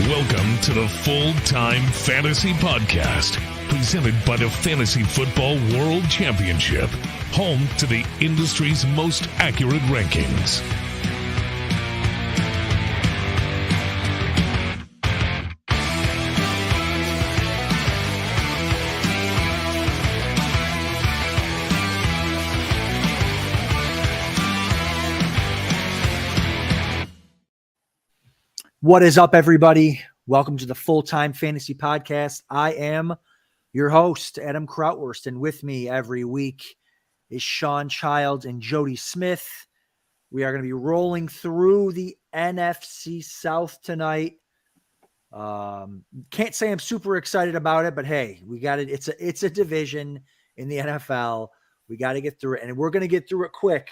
Welcome to the Full-Time Fantasy Podcast, presented by the Fantasy Football World Championship, home to the industry's most accurate rankings. What is up, everybody? Welcome to the Full-Time Fantasy Podcast. I am your host, Adam Krautwurst, and with me every week is Shawn Childs and Jody Smith. We are going to be rolling through the NFC South tonight. Can't say I'm super excited about it, but hey, we got it. It's a division in the NFL. We got to get through it, and we're going to get through it quick,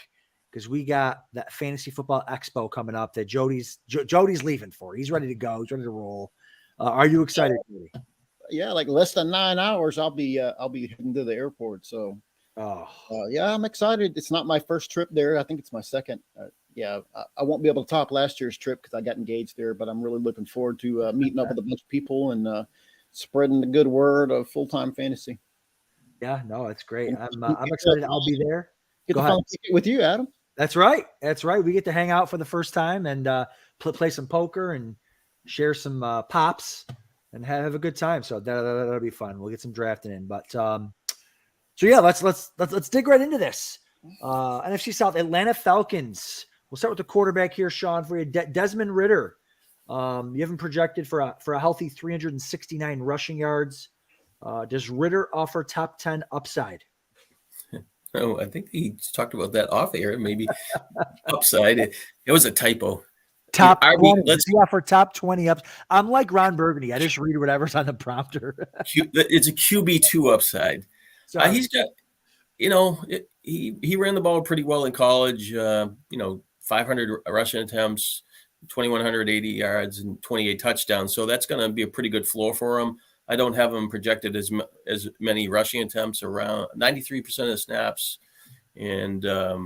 because we got that Fantasy Football Expo coming up that Jody's leaving for. He's ready to go. He's ready to roll. Are you excited, Jody? Yeah, like less than 9 hours, I'll be heading to the airport. So, yeah, I'm excited. It's not my first trip there. I think it's my second. I won't be able to top last year's trip because I got engaged there, but I'm really looking forward to meeting up with a bunch of people and spreading the good word of full-time fantasy. Yeah, no, it's great. I'm excited. I'll be there. Get the fun ticket with you, Adam. That's right. We get to hang out for the first time and play some poker and share some pops and have a good time. So that'll be fun. We'll get some drafting in. But so yeah, let's dig right into this. NFC South, Atlanta Falcons. We'll start with the quarterback here, Shawn, for you. Desmond Ridder. You have him projected for a healthy 369 rushing yards. Does Ridder offer top 10 upside? Oh, I think he talked about that off air, maybe upside. It was a typo. Top 20. Does he offer top 20 ups? I'm like Ron Burgundy. I just read whatever's on the prompter. It's a QB2 upside. He's got, he ran the ball pretty well in college. 500 rushing attempts, 2,180 yards, and 28 touchdowns. So that's going to be a pretty good floor for him. I don't have him projected as many rushing attempts, around 93% of the snaps, and a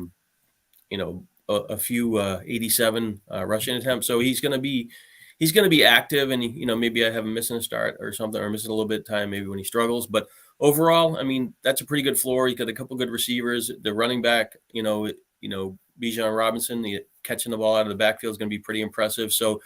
few 87 rushing attempts. So he's going to be active, and maybe I have him missing a start or something, or missing a little bit of time maybe when he struggles. But overall, I mean, that's a pretty good floor. He's got a couple good receivers. The running back, Bijan Robinson, catching the ball out of the backfield is going to be pretty impressive. So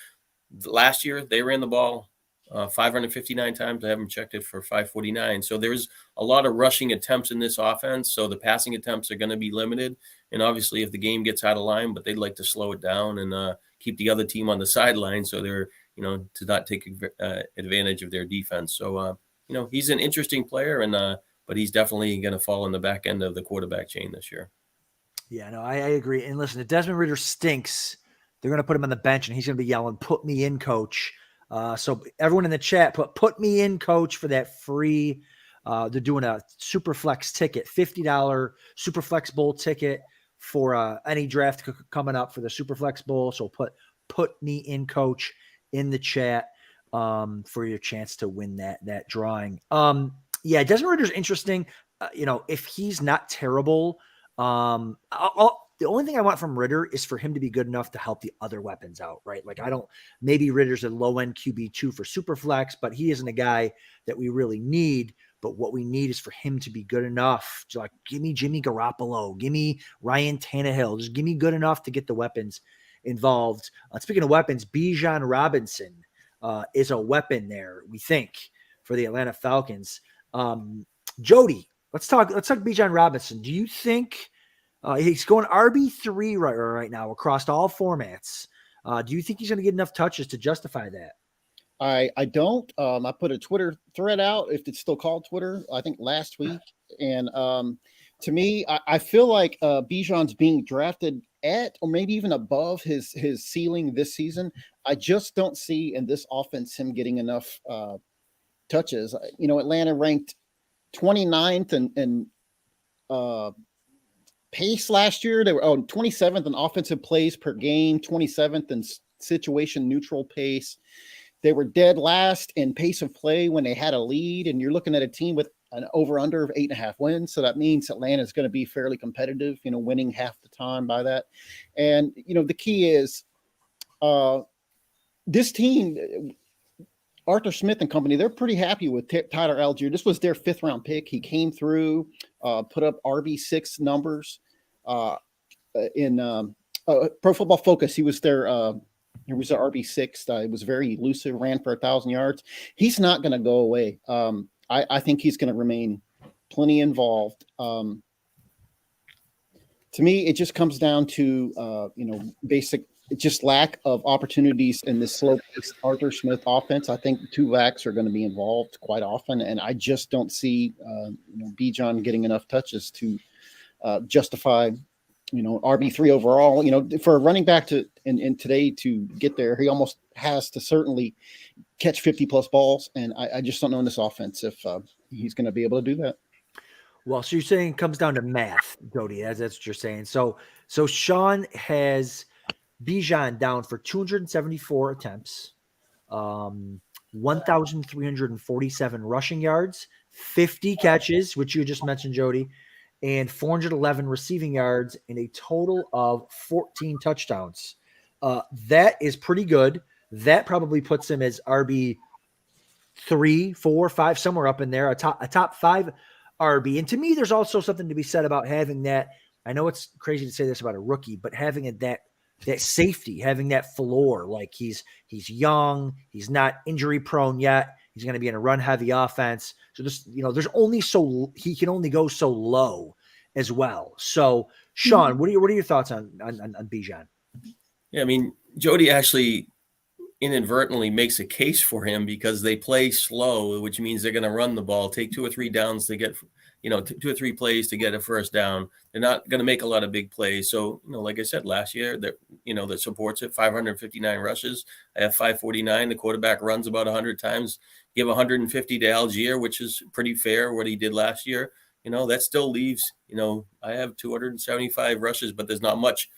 last year they ran the ball 559 times. I haven't checked it for 549. So there's a lot of rushing attempts in this offense. So the passing attempts are going to be limited. And obviously if the game gets out of line, but they'd like to slow it down and keep the other team on the sideline. So they're, to not take advantage of their defense. So, he's an interesting player, but he's definitely going to fall in the back end of the quarterback chain this year. Yeah, no, I agree. And listen, if Desmond Ridder stinks, they're going to put him on the bench and he's going to be yelling, "Put me in, coach." So everyone in the chat, put me in, coach, for that free. They're doing a Superflex ticket, $50 Superflex Bowl ticket for any draft coming up for the Superflex Bowl. So put me in, coach, in the chat for your chance to win that drawing. Yeah, Desmond Ridder's interesting. If he's not terrible, the only thing I want from Ridder is for him to be good enough to help the other weapons out, right? Like maybe Ridder's a low-end QB2 for Superflex, but he isn't a guy that we really need. But what we need is for him to be good enough to, like, give me Jimmy Garoppolo, give me Ryan Tannehill, just give me good enough to get the weapons involved. Speaking of weapons, Bijan Robinson is a weapon there, we think, for the Atlanta Falcons. Jody, let's talk Bijan Robinson. Do you think he's going RB3 right now across all formats? Do you think he's going to get enough touches to justify that? I don't. I put a Twitter thread out, if it's still called Twitter, I think last week. And to me, I feel like Bijan's being drafted at or maybe even above his ceiling this season. I just don't see in this offense him getting enough touches. Atlanta ranked 29th in pace last year. They were 27th in offensive plays per game, 27th in situation neutral pace. They were dead last in pace of play when they had a lead, and you're looking at a team with an over-under of 8.5 wins. So that means Atlanta is going to be fairly competitive, winning half the time by that. And, the key is this team, Arthur Smith and company, they're pretty happy with Tyler Algier. This was their 5th round pick. He came through, put up RB6 numbers in Pro Football Focus. He was their RB6. He was very elusive, ran for 1,000 yards. He's not going to go away. I think he's going to remain plenty involved. To me, it just comes down to basic just lack of opportunities in this slow-paced Arthur Smith offense. I think 2 backs are going to be involved quite often, and I just don't see Bijan getting enough touches to justify RB3 overall. For a running back in today to get there, he almost has to certainly catch 50+ balls, and I just don't know in this offense if he's going to be able to do that. Well, so you're saying it comes down to math, Jody, as that's what you're saying. So Shawn has Bijan down for 274 attempts, 1,347 rushing yards, 50 catches, which you just mentioned, Jody, and 411 receiving yards, and a total of 14 touchdowns. That is pretty good. That probably puts him as RB 3, 4, 5, somewhere up in there, a top 5 RB. And to me, there's also something to be said about having that. I know it's crazy to say this about a rookie, but having that safety, having that floor, like he's young, he's not injury prone yet. He's going to be in a run heavy offense. So this, there's only he can only go so low as well. So Shawn, what are your thoughts on Bijan? Yeah, I mean, Jody actually inadvertently makes a case for him because they play slow, which means they're going to run the ball, take 2 or 3 downs to get, 2 or 3 plays to get a first down. They're not going to make a lot of big plays. So, like I said, last year that supports it, 559 rushes. I have 549. The quarterback runs about 100 times. Give 150 to Algier, which is pretty fair what he did last year. That still leaves, I have 275 rushes, but there's not much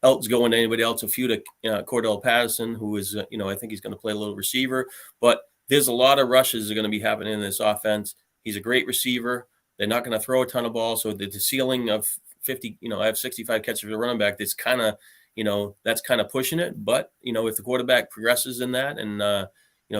else going to anybody else. A few to Cordell Patterson, who is, I think he's going to play a little receiver. But there's a lot of rushes that are going to be happening in this offense. He's a great receiver. They're not going to throw a ton of balls. So the ceiling of 50, I have 65 catches for the running back. That's kind of, that's kind of pushing it. But, if the quarterback progresses in that and,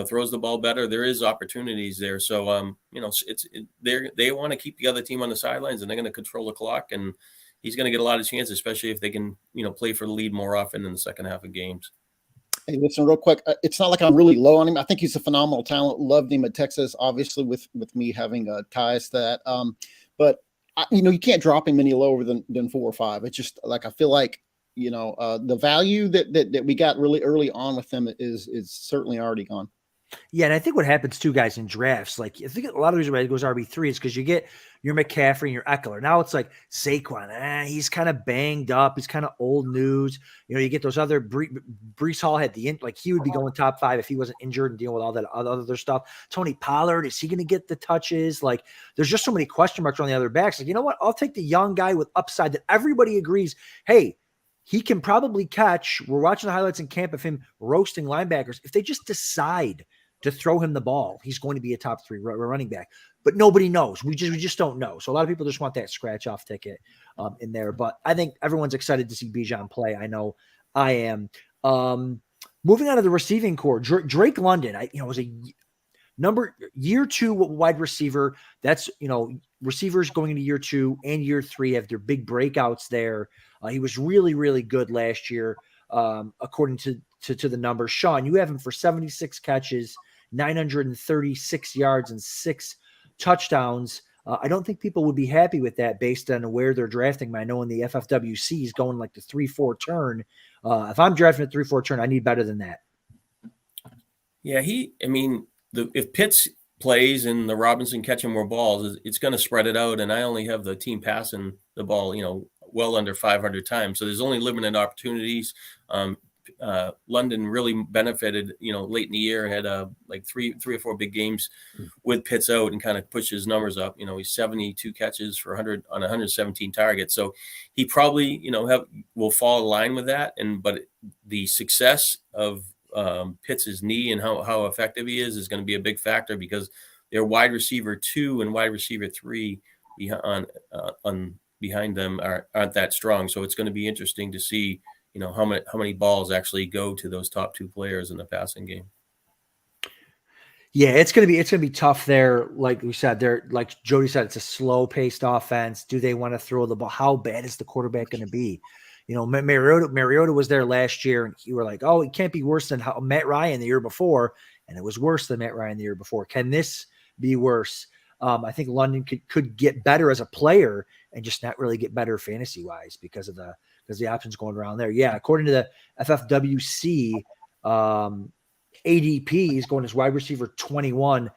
throws the ball better, there is opportunities there. So, they want to keep the other team on the sidelines, and they're going to control the clock. And he's going to get a lot of chances, especially if they can, play for the lead more often in the second half of games. Hey, listen, real quick. It's not like I'm really low on him. I think he's a phenomenal talent. Loved him at Texas, obviously, with me having ties to that. But you can't drop him any lower than 4 or 5. It's just like I feel like the value that we got really early on with him is certainly already gone. Yeah, and I think what happens too, guys, in drafts, like I think a lot of the reason why it goes RB3 is because you get your McCaffrey and your Eckler. Now it's like Saquon, he's kind of banged up. He's kind of old news. You get those other Breece Hall had he would be going top 5 if he wasn't injured and dealing with all that other stuff. Tony Pollard, is he going to get the touches? Like, there's just so many question marks on the other backs. Like, you know what? I'll take the young guy with upside that everybody agrees, hey, he can probably catch. We're watching the highlights in camp of him roasting linebackers. If they just decide to throw him the ball, he's going to be a top 3 running back. But nobody knows. We just don't know. So a lot of people just want that scratch-off ticket in there. But I think everyone's excited to see Bijan play. I know I am. Moving on to the receiving core, Drake London, was a year 2 wide receiver. That's, receivers going into year 2 and year 3 have their big breakouts there. He was really, really good last year, according to the numbers. Shawn, you have him for 76 catches, 936 yards, and 6 touchdowns. I don't think people would be happy with that based on where they're drafting him. I know in the FFWC he's going like the 3-4 turn. If I'm drafting a 3-4 turn, I need better than that. Yeah, if Pitts plays and the Robinson catching more balls, it's going to spread it out. And I only have the team passing the ball, well under 500 times. So there's only limited opportunities. London really benefited, late in the year, had like three or four big games with Pitts out and kind of pushed his numbers up. He's 72 catches for 100 on 117 targets. So he probably, will fall in line with that. But the success of Pitts' knee and how effective he is going to be a bbig factor because their wide receiver 2 and wide receiver 3 behind them aren't that strong. So it's going to be interesting to see how many balls actually go to those top 2 players in the passing game. Yeah, it's gonna be tough there. Like we said, they're like Jody said, it's a slow paced offense. Do they want to throw the ball? How bad is the quarterback going to be? You know, Mariota was there last year, and you were like, oh, it can't be worse than how Matt Ryan the year before, and it was worse than Matt Ryan the year before. Can this be worse? I think London could get better as a player and just not really get better fantasy wise because the options going around there. Yeah, according to the FFWC. ADP is going as wide receiver 21.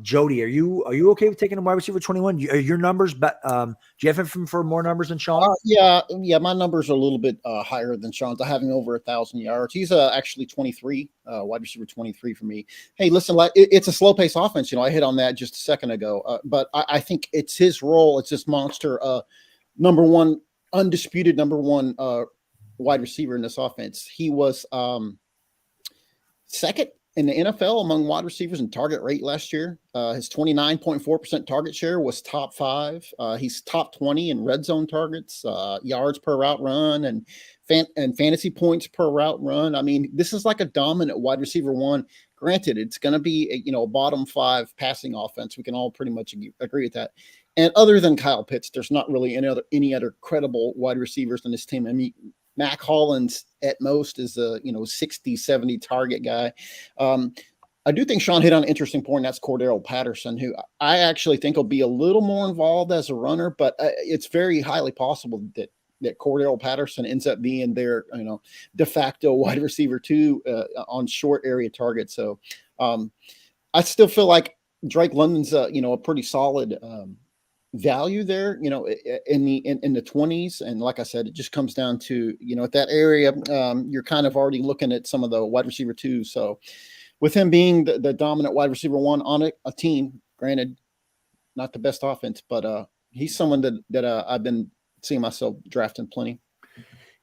Jody, are you okay with taking a wide receiver 21? Are your numbers, but do you have him for more numbers than Shawn? Yeah. My numbers are a little bit higher than Shawn's. I have him over 1,000 yards. He's actually 23, wide receiver 23 for me. Hey, listen, it's a slow pace offense. You know, I hit on that just a second ago, but I think it's his role. It's this monster, undisputed number one wide receiver in this offense. He was second in the NFL among wide receivers in target rate last year. His 29.4% target share was top 5. He's top 20 in red zone targets, yards per route run, and fantasy points per route run. I mean, this is like a dominant wide receiver one. Granted, it's going to be a bottom 5 passing offense. We can all pretty much agree with that. And other than Kyle Pitts, there's not really any other credible wide receivers on this team. I mean, Mac Hollins at most is a 60, 70 target guy. I do think Shawn hit on an interesting point. That's Cordero Patterson, who I actually think will be a little more involved as a runner, but it's very highly possible that Cordero Patterson ends up being their de facto wide receiver 2 on short area targets. So I still feel like Drake London's a pretty solid value there, in the 20s. And like I said, it just comes down to, at that area, you're kind of already looking at some of the wide receiver 2. So with him being the dominant wide receiver 1 on a team, granted, not the best offense, but he's someone that I've been seeing myself drafting plenty.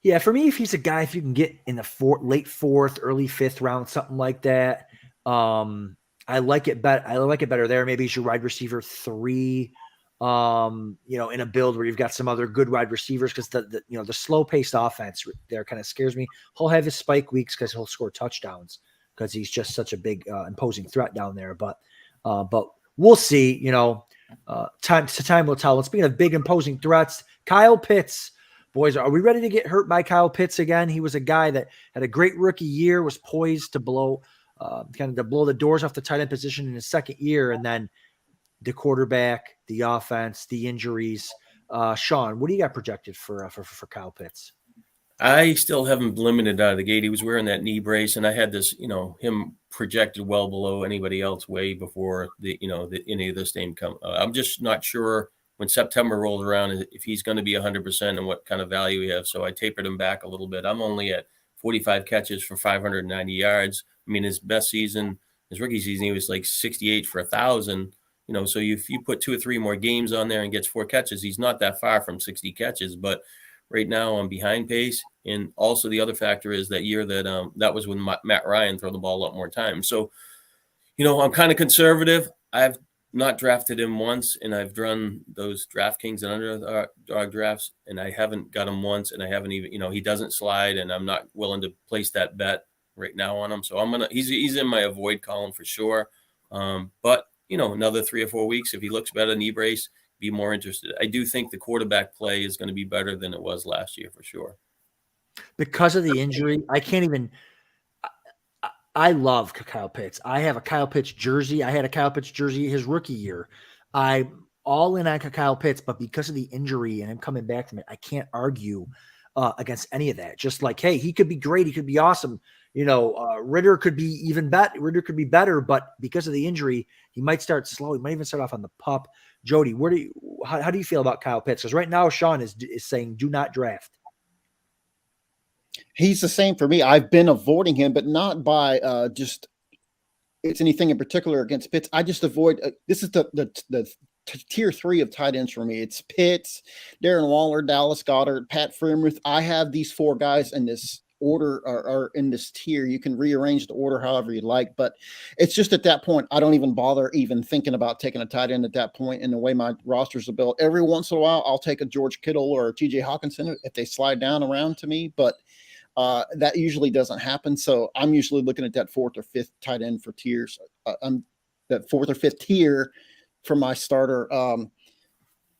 Yeah, for me, if he's a guy, if you can get in the late 4th, early 5th round, something like that, I like it better. I like it better there. Maybe he's your wide receiver 3. In a build where you've got some other good wide receivers, because the slow paced offense there kind of scares me. He'll have his spike weeks because he'll score touchdowns because he's just such a big imposing threat down there. But we'll see. Time will tell. And speaking of big imposing threats, Kyle Pitts, boys, are we ready to get hurt by Kyle Pitts again? He was a guy that had a great rookie year, was poised to blow the doors off the tight end position in his second year, and then the quarterback, the offense, the injuries. Shawn, what do you got projected for Kyle Pitts? I still haven't limited out of the gate. He was wearing that knee brace, and I had this, him projected well below anybody else way before any of this name come. I'm just not sure when September rolls around if he's going to be 100% and what kind of value he has. So I tapered him back a little bit. I'm only at 45 catches for 590 yards. I mean, his best season, his rookie season, he was like 68 for 1,000. So if you put 2 or 3 more games on there and gets 4 catches, he's not that far from 60 catches. But right now I'm behind pace. And also the other factor is that year that was when Matt Ryan threw the ball a lot more times. So, I'm kind of conservative. I've not drafted him once, and I've run those DraftKings and underdog drafts, and I haven't got him once, and I haven't even, he doesn't slide, and I'm not willing to place that bet right now on him. So he's in my avoid column for sure. But another 3 or 4 weeks, if he looks better, knee brace, be more interested. I do think the quarterback play is going to be better than it was last year for sure. Because of the injury, I love Kyle Pitts. I have a Kyle Pitts jersey. I had a Kyle Pitts jersey his rookie year. I'm all in on Kyle Pitts, but because of the injury and him coming back from it, I can't argue against any of that. Just like, hey, he could be great. He could be awesome. Ritter could be even better. Ritter could be better, but because of the injury, he might start slow. He might even start off on the pup. Jody, how do you feel about Kyle Pitts? Because right now, Shawn is saying do not draft. He's the same for me. I've been avoiding him, but not by just it's anything in particular against Pitts. I just avoid. This is the tier 3 of tight ends for me. It's Pitts, Darren Waller, Dallas Goedert, Pat Freiermuth. I have these 4 guys in this order or in this tier. You can rearrange the order however you like, but it's just at that point, I don't even bother even thinking about taking a tight end at that point. And the way my rosters are built, every once in a while, I'll take a George Kittle or a TJ Hawkinson if they slide down around to me. But That usually doesn't happen. So I'm usually looking at that fourth or fifth tight end for tiers. That fourth or fifth tier for my starter.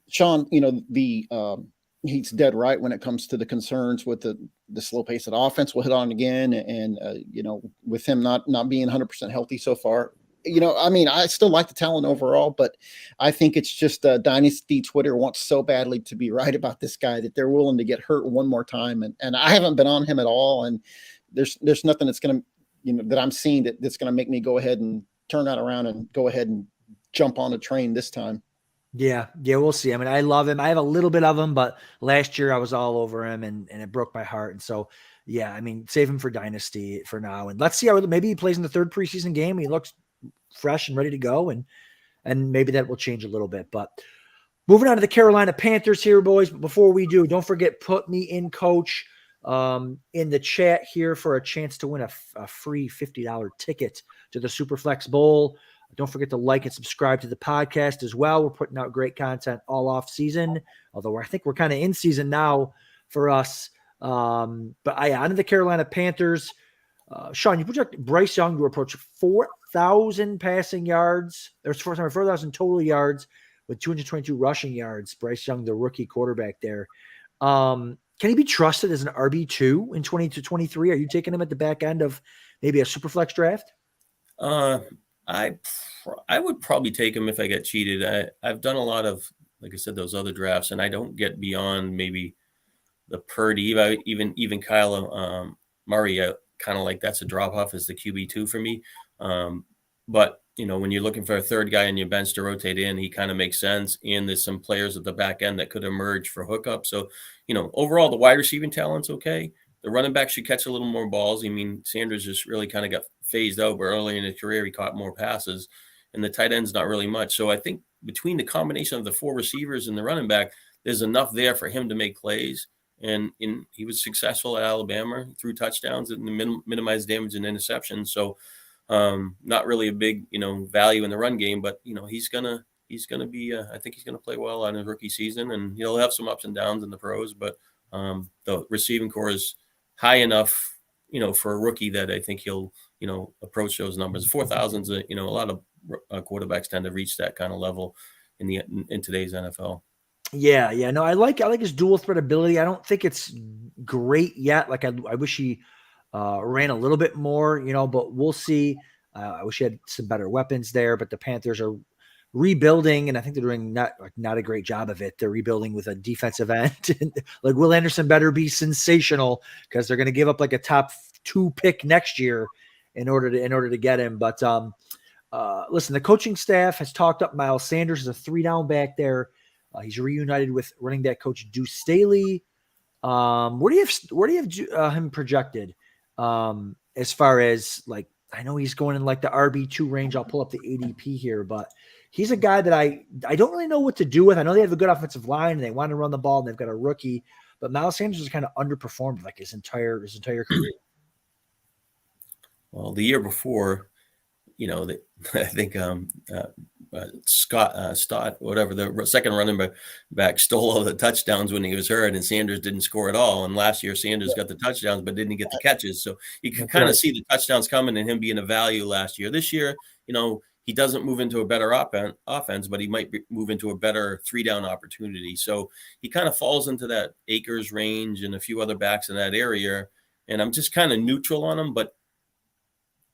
Shawn, he's dead right when it comes to the concerns with the slow pace of the offense. We'll hit on again, and with him not being 100% healthy so far. I still like the talent overall, but I think it's just Dynasty Twitter wants so badly to be right about this guy that they're willing to get hurt one more time. And I haven't been on him at all. And there's nothing that's going to, that I'm seeing that's going to make me go ahead and turn that around and go ahead and jump on the train this time. Yeah, we'll see. I mean, I love him. I have a little bit of him, but last year I was all over him and it broke my heart. And so, yeah, I mean, save him for Dynasty for now. And let's see how maybe he plays in the third preseason game. He looks fresh and ready to go. And maybe that will change a little bit. But moving on to the Carolina Panthers here, boys. But before we do, don't forget, put me in, coach, in the chat here for a chance to win a free $50 ticket to the Superflex Bowl. Don't forget to like and subscribe to the podcast as well. We're putting out great content all off season, although I think we're kind of in season now for us. But on to the Carolina Panthers. Shawn, you project Bryce Young to approach 4,000 passing yards. There's 4,000 total yards with 222 rushing yards. Bryce Young, the rookie quarterback there. Can he be trusted as an RB2 in 2023? Are you taking him at the back end of maybe a Superflex draft? I would probably take him if I get cheated. I've done a lot of, like I said, those other drafts, and I don't get beyond maybe the Purdy, even Kyle Murray. Kind of like that's a drop off as the QB2 for me. But when you're looking for a third guy on your bench to rotate in, he kind of makes sense. And there's some players at the back end that could emerge for hookup. So overall the wide receiving talent's okay. The running back should catch a little more balls. I mean, Sanders just really kind of got phased out, but early in his career, he caught more passes, and the tight end's not really much. So I think between the combination of the four receivers and the running back, there's enough there for him to make plays. And he was successful at Alabama, threw touchdowns and minimized damage and interceptions. So not really a big, value in the run game, but he's gonna be. I think he's gonna play well on his rookie season, and he'll have some ups and downs in the pros. But the receiving core is high enough, for a rookie that I think he'll, approach those numbers. 4,000's a lot of quarterbacks tend to reach that kind of level in today's NFL. Yeah. No, I like his dual threat ability. I don't think it's great yet. Like I wish he ran a little bit more, but we'll see. I wish he had some better weapons there, but the Panthers are rebuilding, and I think they're doing not a great job of it. They're rebuilding with a defensive end. Like Will Anderson better be sensational because they're going to give up like a top 2 pick next year in order to get him. But listen, the coaching staff has talked up Miles Sanders as a 3-down back there. He's reunited with running back coach Deuce Staley. Where do you have him projected as far as like? I know he's going in like the RB2 range. I'll pull up the ADP here, but he's a guy that I don't really know what to do with. I know they have a good offensive line and they want to run the ball and they've got a rookie, but Miles Sanders has kind of underperformed like his entire career. Well, the year before, I think Stott, whatever, the second running back stole all the touchdowns when he was hurt, and Sanders didn't score at all. And last year, Sanders got the touchdowns but didn't get the catches. So you can kind of see the touchdowns coming and him being a value last year. This year, he doesn't move into a better offense, but he might move into a better 3-down opportunity. So he kind of falls into that Akers range and a few other backs in that area. And I'm just kind of neutral on him, but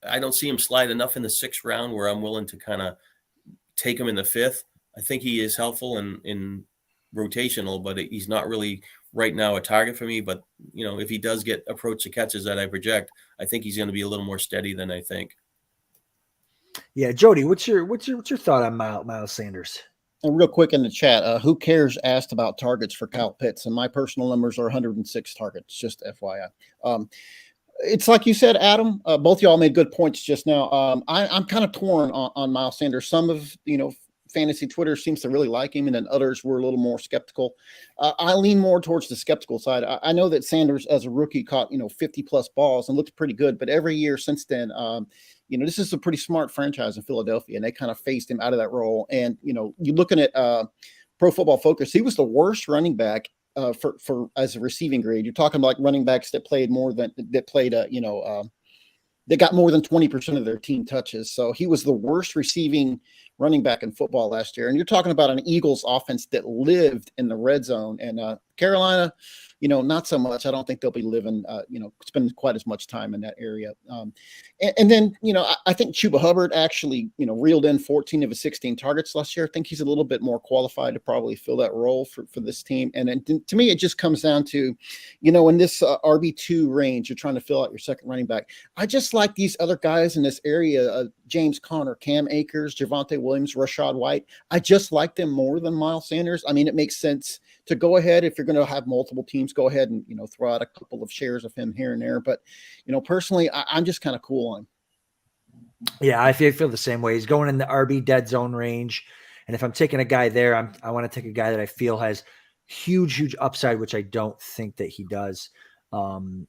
I don't see him slide enough in the 6th round where I'm willing to kind of take him in the 5th. I think he is helpful in rotational, but he's not really right now a target for me. But, if he does approach the catches that I project, I think he's going to be a little more steady than I think. Yeah, Jody, what's your thought on Miles Sanders? And real quick in the chat, who cares asked about targets for Kyle Pitts, and my personal numbers are 106 targets, just FYI. It's like you said, Adam, both y'all made good points just now. I'm kind of torn on Miles Sanders. Some of, fantasy Twitter seems to really like him, and then others were a little more skeptical. I lean more towards the skeptical side. I know that Sanders as a rookie caught, 50 plus balls and looked pretty good, but every year since then, this is a pretty smart franchise in Philadelphia, and they kind of phased him out of that role. And, you're looking at Pro Football Focus, he was the worst running back for as a receiving grade. You're talking about like running backs that played they got more than 20% of their team touches. So he was the worst receiving running back in football last year. And you're talking about an Eagles offense that lived in the red zone. And Carolina, not so much. I don't think they'll be spending quite as much time in that area. And then, I think Chuba Hubbard actually, reeled in 14 of his 16 targets last year. I think he's a little bit more qualified to probably fill that role for this team. And then to me, it just comes down to, in this RB2 range, you're trying to fill out your second running back. I just like these other guys in this area, James Conner, Cam Akers, Javonte Williams, Rashad White. I just like them more than Miles Sanders. I mean, it makes sense to go ahead if you're going to have multiple teams, go ahead and, throw out a couple of shares of him here and there. But, personally, I'm just kind of cool on. Yeah, I feel the same way. He's going in the RB dead zone range. And if I'm taking a guy there, I want to take a guy that I feel has huge upside, which I don't think that he does. And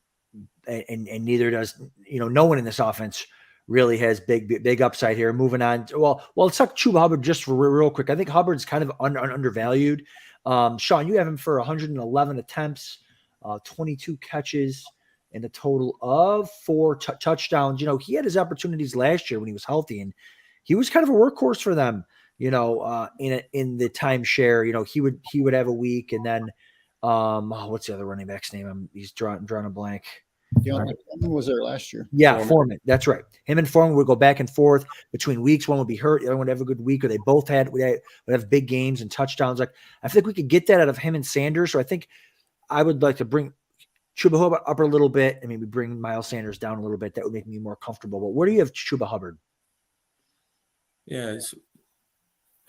neither does, no one in this offense really has big upside here. Moving on. Well, let's talk Chuba Hubbard just for real quick. I think Hubbard's kind of undervalued. Shawn, you have him for 111 attempts, 22 catches, and a total of 4 touchdowns. He had his opportunities last year when he was healthy, and he was kind of a workhorse for them. In the timeshare, he would have a week, and then what's the other running back's name? He's drawing a blank. Foreman was there last year. Yeah, Foreman. That's right. Him and Foreman would go back and forth between weeks. One would be hurt, the other one would have a good week, or they both would have big games and touchdowns. Like, I think we could get that out of him and Sanders. So I think I would like to bring Chuba Hubbard up a little bit and maybe bring Miles Sanders down a little bit. That would make me more comfortable. But where do you have Chuba Hubbard? Yeah,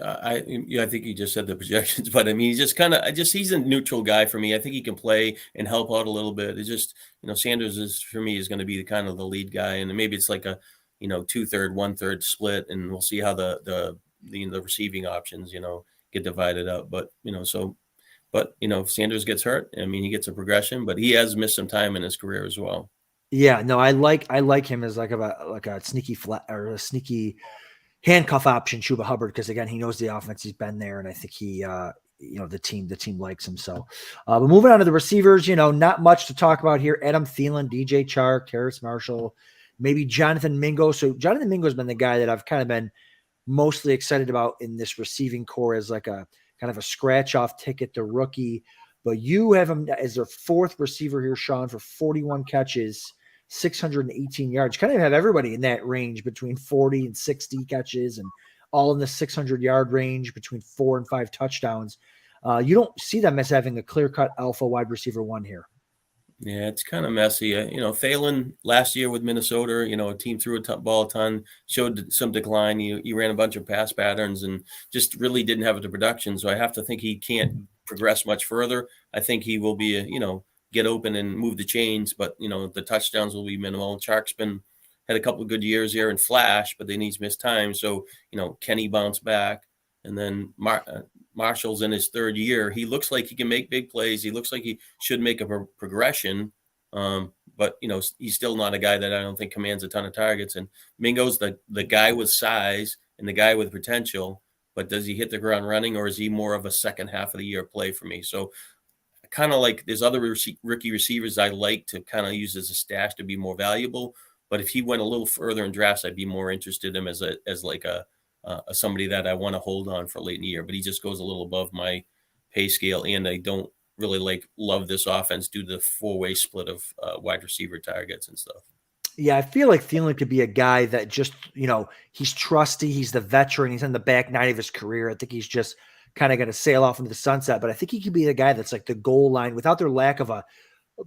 I think you just said the projections, but I mean, he's just he's a neutral guy for me. I think he can play and help out a little bit. It's just, Sanders is going to be the kind of the lead guy, and maybe it's like a, 2/3, 1/3 split, and we'll see how the receiving options, get divided up. But, if Sanders gets hurt, I mean, he gets a progression, but he has missed some time in his career as well. Yeah, no, I like him as like a sneaky flat or a sneaky handcuff option, Chuba Hubbard, because again, he knows the offense. He's been there, and I think he, the team likes him. So, but moving on to the receivers, not much to talk about here. Adam Thielen, DJ Chark, Terrace Marshall, maybe Jonathan Mingo. So Jonathan Mingo has been the guy that I've kind of been mostly excited about in this receiving core as like a kind of a scratch off ticket to rookie. But you have him as their 4th receiver here, Shawn, for 41 catches, 618 yards. Kind of have everybody in that range between 40 and 60 catches, and all in the 600-yard range between 4 and 5 touchdowns. You don't see them as having a clear-cut alpha wide receiver 1 here. Yeah, it's kind of messy. Thielen last year with Minnesota, a team threw a ball a ton, showed some decline. He ran a bunch of pass patterns and just really didn't have the production. So I have to think he can't progress much further. I think he will be get open and move the chains, but the touchdowns will be minimal. Chark's had a couple of good years here in flash, but then he's missed time. So can he bounce back? And then Marshall's in his 3rd year. He looks like he can make big plays. He looks like he should make a progression, but he's still not a guy that I don't think commands a ton of targets. And Mingo's the guy with size and the guy with potential, but does he hit the ground running, or is he more of a second half of the year play for me? So kind of like there's other rookie receivers I like to kind of use as a stash to be more valuable. But if he went a little further in drafts, I'd be more interested in him as like a somebody that I want to hold on for late in the year. But he just goes a little above my pay scale, and I don't really love this offense due to the 4-way split of wide receiver targets and stuff. Yeah, I feel like Thielen could be a guy that just, he's trusty. He's the veteran. He's in the back 9 of his career. I think he's just kind of going to sail off into the sunset. But I think he could be the guy that's like the goal line without their lack of a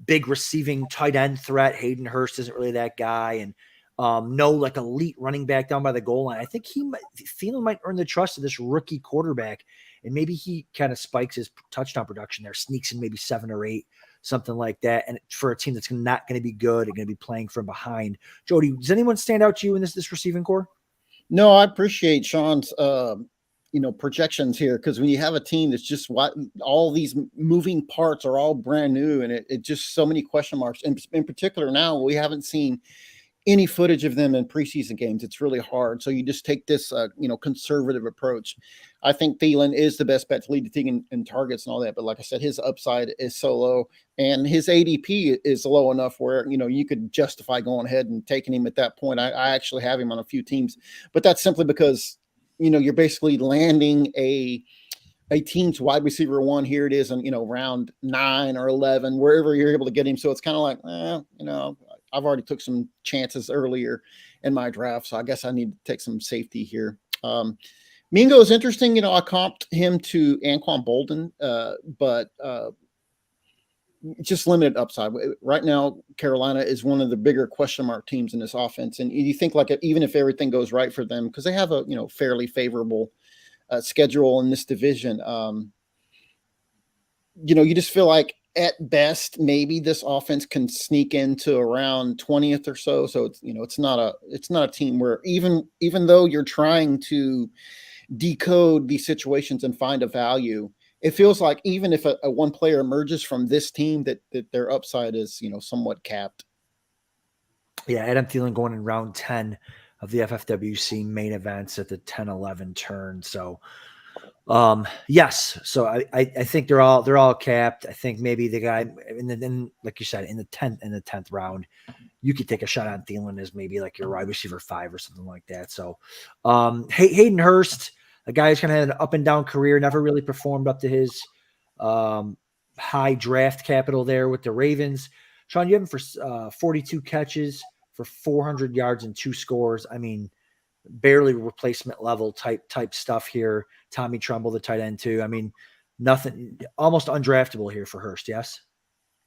big receiving tight end threat. Hayden Hurst isn't really that guy. And no like elite running back down by the goal line. I think Thielen might earn the trust of this rookie quarterback. And maybe he kind of spikes his touchdown production there, sneaks in maybe 7 or 8, something like that. And for a team that's not going to be good and going to be playing from behind. Jody, does anyone stand out to you in this receiving core? No, I appreciate Shawn's, projections here, because when you have a team that's just all these moving parts are all brand new, and it just so many question marks. In particular, now we haven't seen any footage of them in preseason games. It's really hard. So you just take this, conservative approach. I think Thielen is the best bet to lead the team in targets and all that. But like I said, his upside is so low, and his ADP is low enough where, you could justify going ahead and taking him at that point. I actually have him on a few teams, but that's simply because, you're basically landing a team's wide receiver one. Here it is, and round 9 or 11, wherever you're able to get him. So it's kind of like, I've already took some chances earlier in my draft, so I guess I need to take some safety here. Mingo is interesting. I comped him to Anquan Bolden, but just limited upside. Right now, Carolina is one of the bigger question mark teams in this offense, and you think like even if everything goes right for them, because they have a fairly favorable schedule in this division, you just feel like at best maybe this offense can sneak into around 20th or so. So it's not a team where even though you're trying to decode these situations and find a value, it feels like even if a one player emerges from this team, that their upside is somewhat capped. Yeah, Adam Thielen going in round 10 of the FFWC main events at the 10-11 turn. So yes. So I think they're all capped. I think maybe the guy in like you said, in the 10th round, you could take a shot on Thielen as maybe like your wide receiver 5 or something like that. So Hayden Hurst, a guy who's kind of had an up and down career, never really performed up to his high draft capital there with the Ravens. Shawn, you have him for 42 catches for 400 yards and 2 scores. I mean, barely replacement level type stuff here. Tommy Tremble, the tight end too. I mean, nothing, almost undraftable here for Hurst. Yes.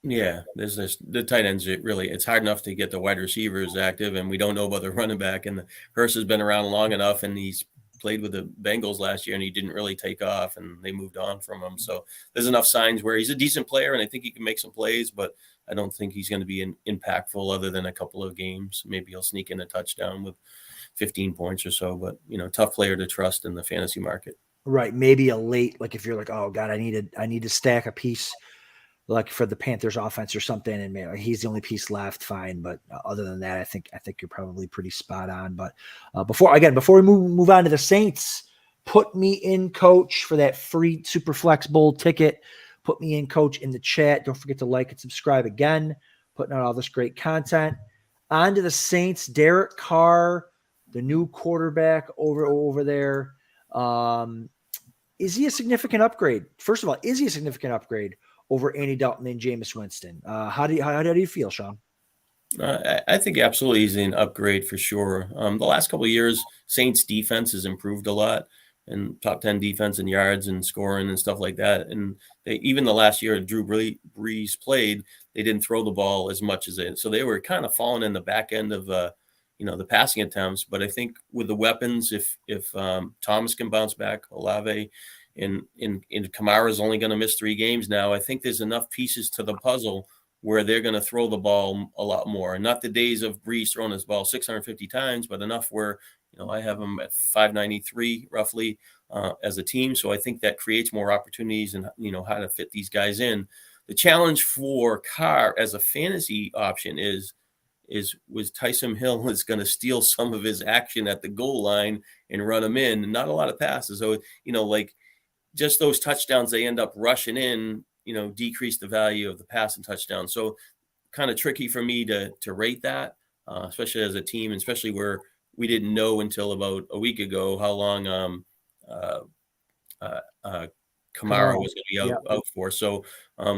Yeah, there's the tight ends. It's hard enough to get the wide receivers active, and we don't know about the running back. And Hurst has been around long enough, and he's played with the Bengals last year, and he didn't really take off, and they moved on from him. So there's enough signs where he's a decent player, and I think he can make some plays, but I don't think he's going to be impactful other than a couple of games. Maybe he'll sneak in a touchdown with 15 points or so, but tough player to trust in the fantasy market. Right. Maybe a late, like if you're like, oh God, I need to stack a piece like for the Panthers offense or something, and maybe he's the only piece left, fine. But other than that, I think you're probably pretty spot on. But before we move on to the Saints, put me in, coach, for that free Super Flex Bowl ticket. Put me in, coach, in the chat. Don't forget to like and subscribe again. Putting out all this great content. On to the Saints. Derek Carr, the new quarterback over there. Is he a significant upgrade? First of all, is he a significant upgrade over Andy Dalton and Jameis Winston? How do you feel, Shawn? I think absolutely he's an upgrade for sure. The last couple of years, Saints defense has improved a lot, and top 10 defense in yards and scoring and stuff like that. And even the last year Drew Brees played, they didn't throw the ball as much as so they were kind of falling in the back end of the passing attempts. But I think with the weapons, if Thomas can bounce back, Olave, and Kamara's only going to miss 3 games now, I think there's enough pieces to the puzzle where they're going to throw the ball a lot more. And not the days of Brees throwing his ball 650 times, but enough where, I have them at 593 roughly as a team. So I think that creates more opportunities and, how to fit these guys in. The challenge for Carr as a fantasy option was Taysom Hill is going to steal some of his action at the goal line and run him in, and not a lot of passes. So, like just those touchdowns they end up rushing in, decrease the value of the pass and touchdown. So kind of tricky for me to rate that, especially as a team, and especially where we didn't know until about a week ago how long Kamara was going to be out for. So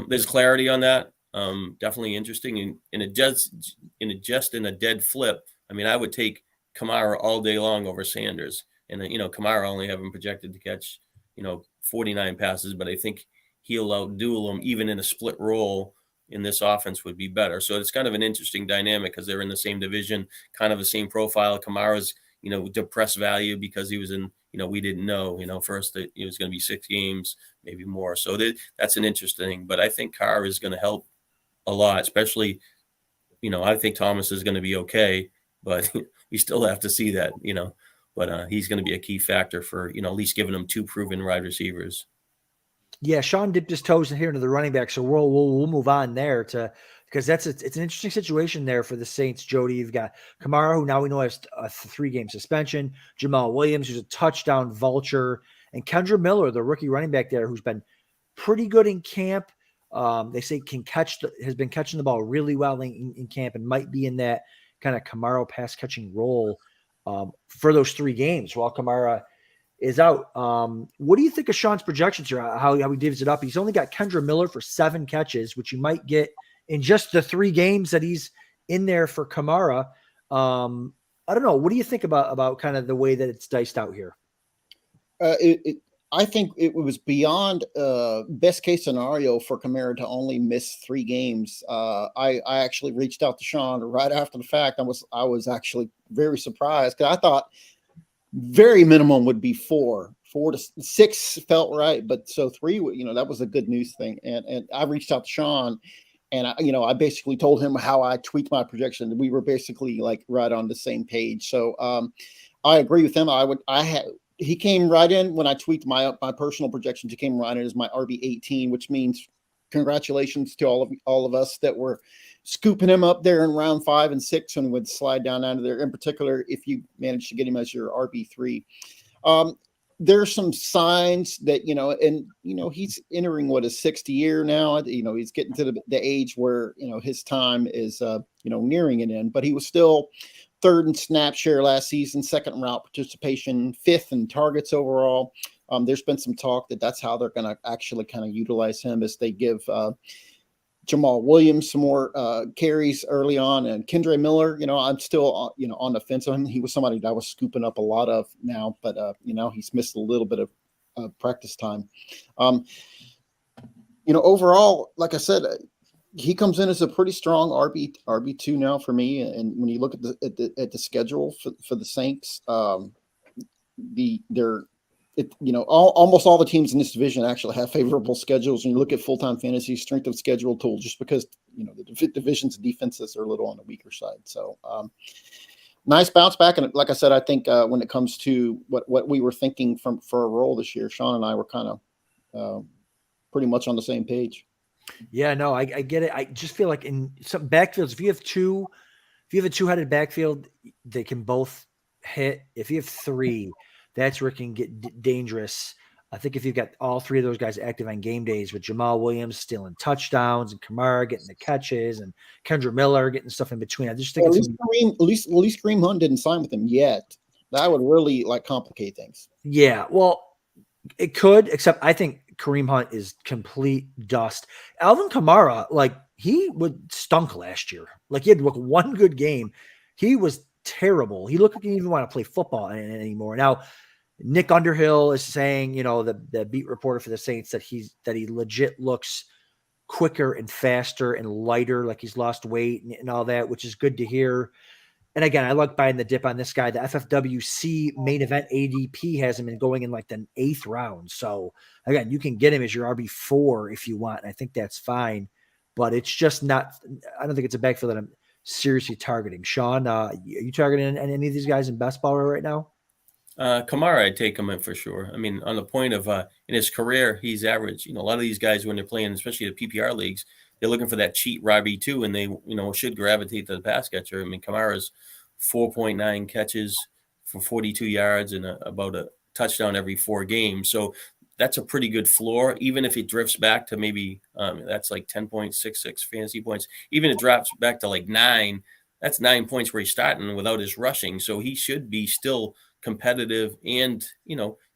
there's clarity on that. Definitely interesting. And just in a dead flip, I mean, I would take Kamara all day long over Sanders. And, Kamara only have him projected to catch, 49 passes, but I think he'll outduel him even in a split role in this offense would be better. So it's kind of an interesting dynamic because they're in the same division, kind of the same profile. Kamara's, depressed value because he was in, we didn't know, first that it was going to be 6 games, maybe more. So that's an interesting, but I think Carr is going to help a lot, especially, I think Thomas is going to be okay, but we still have to see that, but he's going to be a key factor for, at least giving them 2 proven wide receivers. Yeah, Shawn dipped his toes in here into the running back, so we'll move on there to because it's an interesting situation there for the Saints, Jody. You've got Kamara, who now we know has a 3-game suspension, Jamal Williams, who's a touchdown vulture, and Kendra Miller, the rookie running back there, who's been pretty good in camp. They say has been catching the ball really well in camp and might be in that kind of Kamara pass catching role for those 3 games while Kamara is out. What do you think of Shawn's projections here? How he divvies it up? He's only got Kendra Miller for 7 catches, which you might get in just the 3 games that he's in there for Kamara. I don't know. What do you think about kind of the way that it's diced out here? I think it was beyond best case scenario for Kamara to only miss 3 games. I actually reached out to Shawn right after the fact. I was actually very surprised because I thought very minimum would be 4 to 6 felt right, but so 3, that was a good news thing. And I reached out to Shawn, and I basically told him how I tweaked my projection. We were basically like right on the same page. So I agree with him. He came right in when I tweaked my personal projections. He came right in as my RB18, which means congratulations to all of us that were scooping him up there in round 5 and 6 and would slide down under there. In particular, if you managed to get him as your RB3, there's some signs that he's entering his 6th year now. He's getting to the age where his time is nearing an end. But he was still 3rd in snap share last season, 2nd in route participation, 5th in targets overall. There's been some talk that's how they're going to actually kind of utilize him as they give Jamal Williams some more carries early on, and Kendra Miller. I'm still on the fence on him. He was somebody that I was scooping up a lot of now, but he's missed a little bit of practice time. Overall, like I said, he comes in as a pretty strong RB2 now for me. And when you look at the schedule for the Saints, almost all the teams in this division actually have favorable schedules. And you look at full-time fantasy strength of schedule tool, just because the division's defenses are a little on the weaker side. So nice bounce back. And like I said, I think when it comes to what we were thinking for a role this year, Shawn and I were kind of pretty much on the same page. Yeah, no, I get it. I just feel like in some backfields, if you have a 2-headed backfield, they can both hit. If you have 3, that's where it can get dangerous. I think if you've got all 3 of those guys active on game days, with Jamal Williams stealing touchdowns and Kamara getting the catches and Kendra Miller getting stuff in between, I just think at least Kareem Hunt didn't sign with him yet. That would really complicate things. Yeah, well, it could, except I think Kareem Hunt is complete dust. Alvin Kamara, he would stunk last year. He had one good game. He was terrible. He looked like he didn't even want to play football anymore. Now, Nick Underhill is saying, the beat reporter for the Saints, that he legit looks quicker and faster and lighter, like he's lost weight and all that, which is good to hear. And again, I like buying the dip on this guy. The FFWC main event ADP has him in going in the 8th round. So again, you can get him as your RB4 if you want. And I think that's fine, but it's just not, I don't think it's a backfield that I'm seriously targeting. Shawn, are you targeting any of these guys in best ball right now? Kamara, I'd take him in for sure. I mean, on the point of in his career, he's average. A lot of these guys, when they're playing, especially the PPR leagues, they're looking for that cheat RB2, and they should gravitate to the pass catcher. I mean, Kamara's 4.9 catches for 42 yards and about a touchdown every 4 games. So that's a pretty good floor. Even if it drifts back to maybe that's 10.66 fantasy points. Even if it drops back to 9, that's 9 points where he's starting without his rushing. So he should be still competitive. And,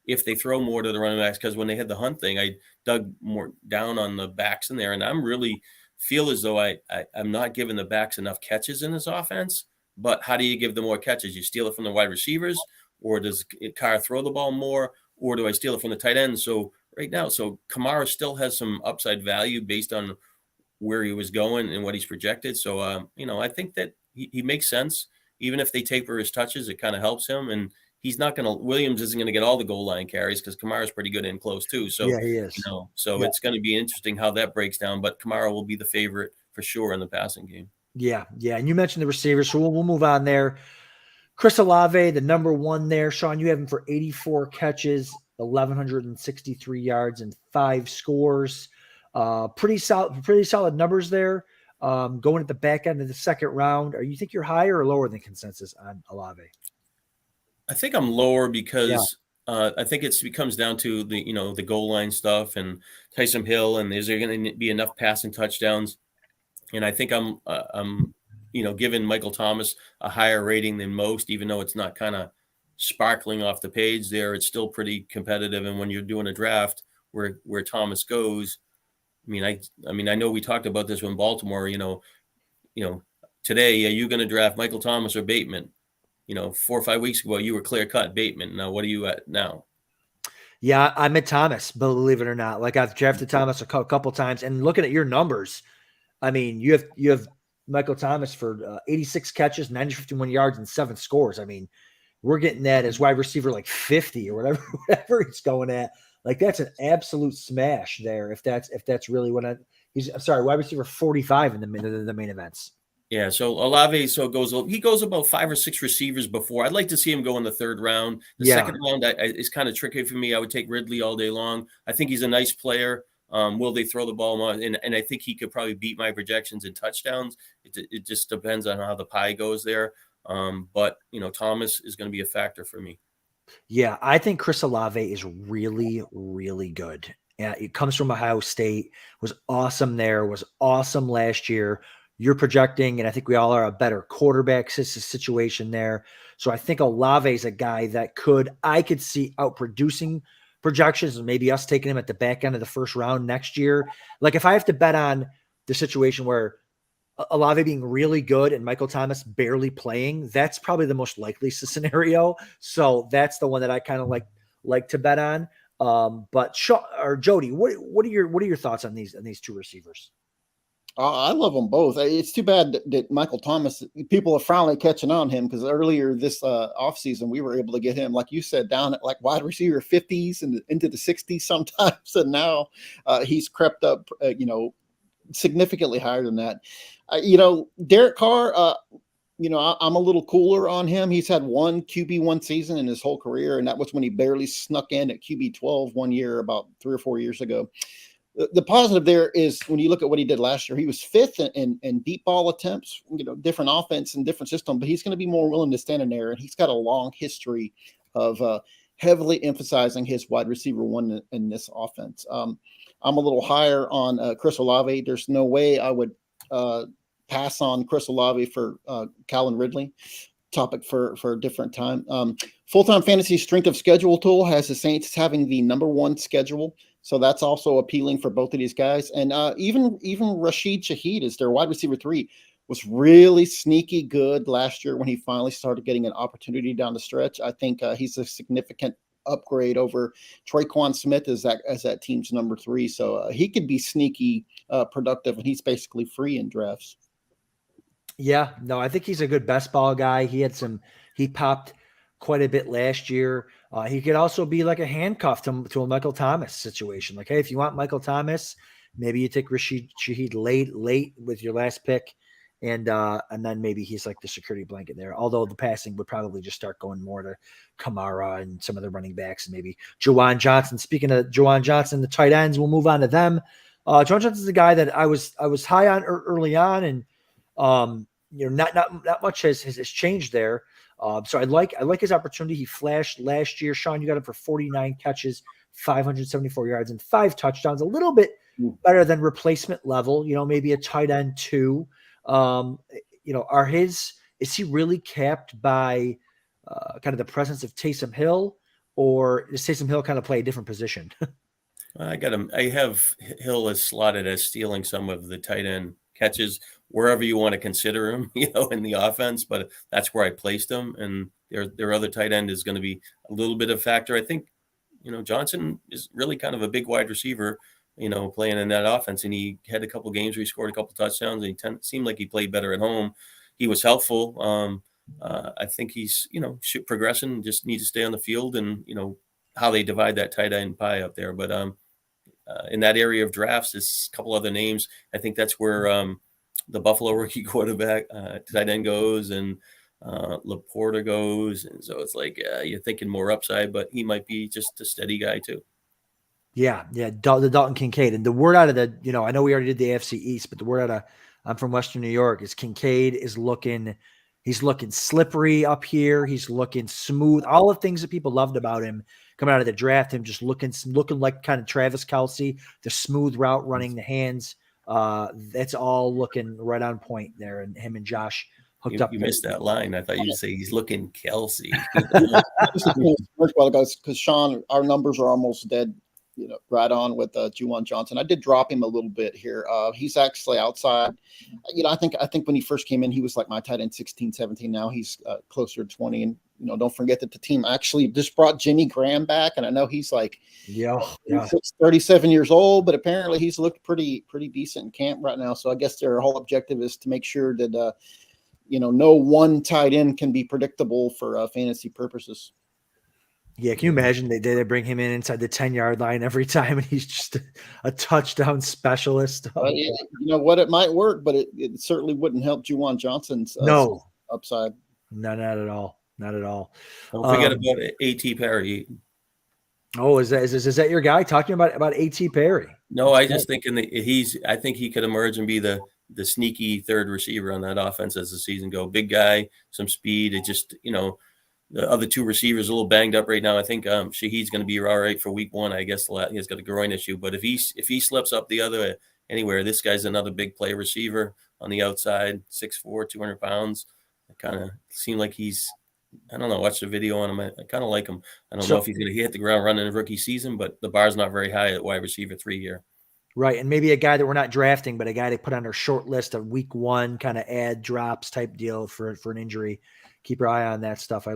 if they throw more to the running backs, because when they had the Hunt thing, I dug more down on the backs in there. And I'm really feel as though I'm not giving the backs enough catches in this offense. But how do you give them more catches? You steal it from the wide receivers, or does Carr throw the ball more, or do I steal it from the tight end? So right now, Kamara still has some upside value based on where he was going and what he's projected. So, I think that he makes sense. Even if they taper his touches, it kind of helps him. And Williams isn't going to get all the goal line carries because Kamara's pretty good in close too. So, yeah, he is. It's going to be interesting how that breaks down, but Kamara will be the favorite for sure in the passing game. Yeah. And you mentioned the receivers, so we'll move on there. Chris Olave, the number 1 there. Shawn, you have him for 84 catches, 1,163 yards, and 5 scores. Pretty solid numbers there. going at the back end of the second round. You think you're higher or lower than consensus on Olave? I think I'm lower because I think it comes down to the goal line stuff and Taysom Hill, and is there going to be enough passing touchdowns? And I think I'm giving Michael Thomas a higher rating than most, even though it's not kind of sparkling off the page there. It's still pretty competitive. And when you're doing a draft where Thomas goes, I know we talked about this when Baltimore, today, are you going to draft Michael Thomas or Bateman? 4 or 5 weeks ago, you were clear cut Bateman. Now, what are you at now? Yeah, I'm at Thomas, believe it or not. Like, I've drafted Thomas a couple times, and looking at your numbers, you have Michael Thomas for 86 catches, 951 yards, and 7 scores. We're getting that as wide receiver like 50 or whatever he's going at. Like, that's an absolute smash there. If that's really what wide receiver 45 in the main events. Yeah, so Olave he goes about 5 or 6 receivers before. I'd like to see him go in the third round. The second round is kind of tricky for me. I would take Ridley all day long. I think he's a nice player. Will they throw the ball more? And I think he could probably beat my projections in touchdowns. It just depends on how the pie goes there. But Thomas is going to be a factor for me. Yeah, I think Chris Olave is really, really good. Yeah, it comes from Ohio State, was awesome there, was awesome last year. You're projecting, and I think we all are, a better quarterback situation there. So I think Olave is a guy that I could see outproducing projections, and maybe us taking him at the back end of the first round next year. Like, if I have to bet on the situation where Olave being really good and Michael Thomas barely playing, that's probably the most likely scenario. So that's the one that I kind of like to bet on. But Shawn or Jody, what are your thoughts on these two receivers? I love them both. It's too bad that Michael Thomas, people are finally catching on him, because earlier this offseason, we were able to get him, like you said, down at like wide receiver 50s and into the 60s sometimes. And now he's crept up, significantly higher than that. Derek Carr, I'm a little cooler on him. He's had one QB1 season in his whole career, and that was when he barely snuck in at QB12 one year about 3 or 4 years ago. The positive there is when you look at what he did last year, he was 5th in deep ball attempts, different offense and different system, but he's going to be more willing to stand in there. And he's got a long history of heavily emphasizing his wide receiver one in this offense. I'm a little higher on Chris Olave. There's no way I would pass on Chris Olave for Calvin Ridley. Topic for a different time. Full-time fantasy strength of schedule tool has the Saints having the number 1 schedule. So that's also appealing for both of these guys. And even Rashid Shaheed is their wide receiver 3, was really sneaky good last year when he finally started getting an opportunity down the stretch. I think he's a significant upgrade over Traquan Smith as that team's number 3. So he could be sneaky productive, and he's basically free in drafts. Yeah, no, I think he's a good best ball guy. He popped quite a bit last year. He could also be like a handcuff to a Michael Thomas situation. Like, hey, if you want Michael Thomas, maybe you take Rashid Shaheed late with your last pick, and then maybe he's like the security blanket there. Although the passing would probably just start going more to Kamara and some of the running backs, and maybe Juwan Johnson. Speaking of Juwan Johnson, the tight ends, we'll move on to them. Juwan Johnson's a guy that I was high on early on, and not much has changed there. So I like his opportunity. He flashed last year. Shawn, you got him for 49 catches, 574 yards, and 5 touchdowns. A little bit better than replacement level. Maybe a tight end 2. Is he really capped by kind of the presence of Taysom Hill, or does Taysom Hill kind of play a different position? I got him. I have Hill as slotted as stealing some of the tight end catches wherever you want to consider him, in the offense, but that's where I placed him. And their other tight end is going to be a little bit of a factor. I think, Johnson is really kind of a big wide receiver, playing in that offense. And he had a couple games where he scored a couple touchdowns, and he seemed like he played better at home. He was helpful. I think he's, progressing, just needs to stay on the field, and, how they divide that tight end pie up there. But in that area of drafts, there's a couple other names. I think that's where the Buffalo rookie quarterback tight end goes, and Laporta goes. And so it's like you're thinking more upside, but he might be just a steady guy too. Yeah. The Dalton Kincaid. And the word out of I know we already did the AFC East, but the word out I'm from Western New York. Is Kincaid is looking, he's looking slippery up here. He's looking smooth. All the things that people loved about him coming out of the draft, him just looking like kind of Travis Kelce, the smooth route running, the hands. That's all looking right on point there. And him and Josh hooked up. You missed that line. I thought you'd say he's looking Kelce. Because Shawn, our numbers are almost dead, right on with Juwan Johnson. I did drop him a little bit here. He's actually outside. I think when he first came in, he was like my tight end 16, 17. Now he's closer to 20. And, don't forget that the team actually just brought Jimmy Graham back. And I know he's like 37 years old, but apparently he's looked pretty decent in camp right now. So I guess their whole objective is to make sure that, no one tight end can be predictable for fantasy purposes. Yeah, can you imagine they bring him in inside the 10-yard line every time, and he's just a touchdown specialist? You know what? It might work, but it certainly wouldn't help Juwan Johnson's upside. No, not at all. Not at all. Don't forget about A.T. Perry. Oh, is that your guy talking about A.T. Perry? No, I just thinking that I think he could emerge and be the sneaky third receiver on that offense as the season go. Big guy, some speed. It just, the other two receivers a little banged up right now. I think Shaheed's going to be all right for week 1. I guess he's got a groin issue, but if he slips up the other anywhere, this guy's another big play receiver on the outside, 6'4", 200 pounds. It kind of seemed like I don't know, watch the video on him. I kind of like him. I don't know if he's going to hit the ground running in the rookie season, but the bar's not very high at wide receiver 3 here. Right, and maybe a guy that we're not drafting, but a guy they put on our short list of week 1 kind of add drops type deal for an injury. Keep your eye on that stuff. I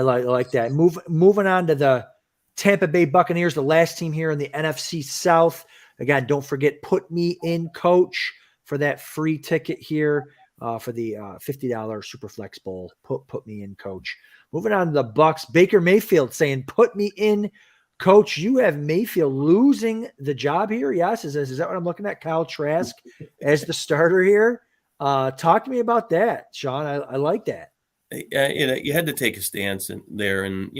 like that. Moving on to the Tampa Bay Buccaneers, the last team here in the NFC South. Again, don't forget, put me in, coach, for that free ticket here for the $50 Superflex Bowl. Put me in, coach. Moving on to the Bucks, Baker Mayfield saying, "Put me in, coach." You have Mayfield losing the job here. Yes, is that what I'm looking at? Kyle Trask as the starter here. Talk to me about that, Shawn. I like that. You had to take a stance there, and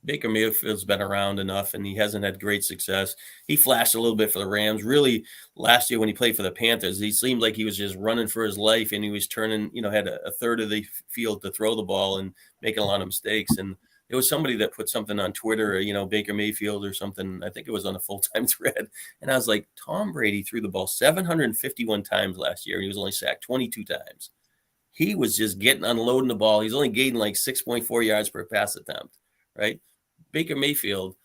Baker Mayfield's been around enough, and he hasn't had great success. He flashed a little bit for the Rams. Really, last year when he played for the Panthers, he seemed like he was just running for his life, and he was turning, had a third of the field to throw the ball and making a lot of mistakes. And there was somebody that put something on Twitter, Baker Mayfield or something. I think it was on a full-time thread. And I was like, Tom Brady threw the ball 751 times last year, and he was only sacked 22 times. He was just unloading the ball. He's only gaining like 6.4 yards per pass attempt, right? Baker Mayfield,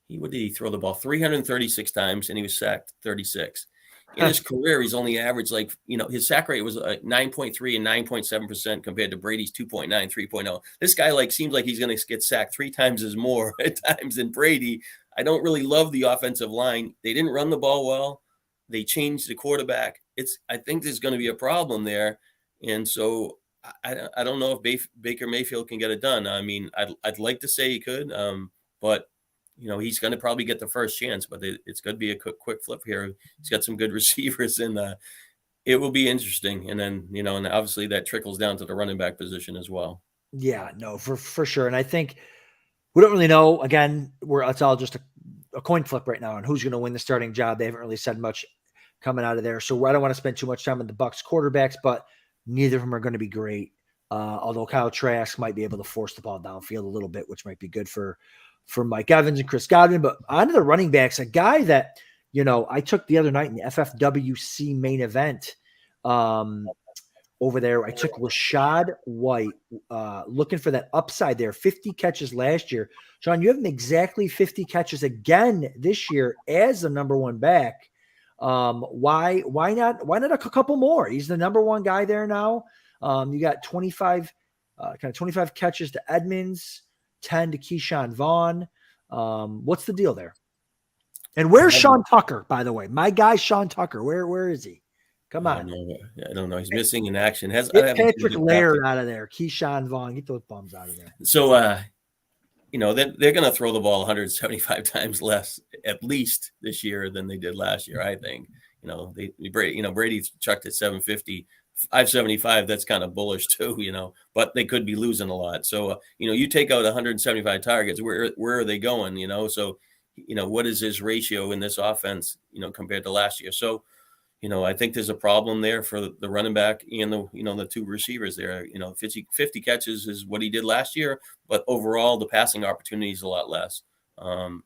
what did he throw the ball? 336 times, and he was sacked 36. In his career, he's only averaged his sack rate was 9.3 and 9.7% compared to Brady's 2.9, 3.0. This guy seems like he's going to get sacked 3 times as more at times than Brady. I don't really love the offensive line. They didn't run the ball well. They changed the quarterback. I think there's going to be a problem there. And so I don't know if Baker Mayfield can get it done. I mean, I'd like to say he could, but he's going to probably get the first chance. But it's going to be a quick flip here. He's got some good receivers, and it will be interesting. And then and obviously that trickles down to the running back position as well. Yeah, no, for sure. And I think we don't really know. Again, it's all just a coin flip right now on who's going to win the starting job. They haven't really said much coming out of there, so I don't want to spend too much time on the Bucs quarterbacks, but neither of them are going to be great. Although Kyle Trask might be able to force the ball downfield a little bit, which might be good for Mike Evans and Chris Godwin. But on to the running backs, a guy that, I took the other night in the FFWC main event over there. I took Rachaad White, looking for that upside there. 50 catches last year. Shawn, you have him exactly 50 catches again this year as the number 1 back. Why not a couple more? He's the number 1 guy there now. You got 25 catches to Edmonds, 10 to Keyshawn Vaughn. What's the deal there? And where's Sean Tucker, by the way? My guy, Sean Tucker. Where is he? Come on. I don't know. He's missing in action. Get Patrick Laird out of there. Keyshawn Vaughn. Get those bums out of there. So, they're going to throw the ball 175 times less at least this year than they did last year, I think. Brady chucked at 750, 575. That's kind of bullish too, but they could be losing a lot. So, you take out 175 targets, where are they going, So, what is his ratio in this offense, compared to last year? So, I think there's a problem there for the running back and the two receivers there. 50 catches is what he did last year, but overall the passing opportunity is a lot less.